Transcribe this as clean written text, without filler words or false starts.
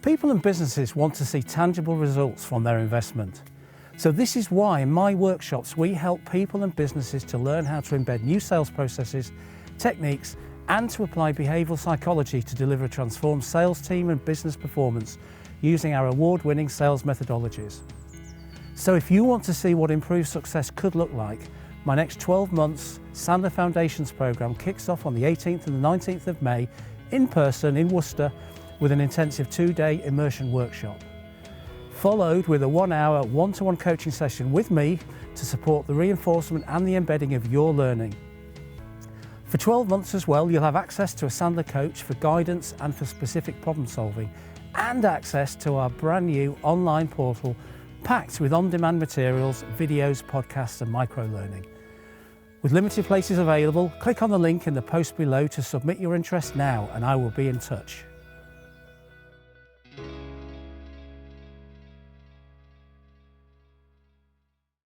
People and businesses want to see tangible results from their investment. So this is why in my workshops we help people and businesses to learn how to embed new sales processes, techniques, and to apply behavioural psychology to deliver a transformed sales team and business performance using our award-winning sales methodologies. So if you want to see what improved success could look like, my next 12 months Sandler Foundations Program kicks off on the 18th and the 19th of May in person in Worcester with an intensive 2-day immersion workshop, followed with a 1-hour one-to-one coaching session with me to support the reinforcement and the embedding of your learning. For 12 months as well, you'll have access to a Sandler coach for guidance and for specific problem solving, and access to our brand new online portal packed with on-demand materials, videos, podcasts and micro-learning. With limited places available, click on the link in the post below to submit your interest now and I will be in touch.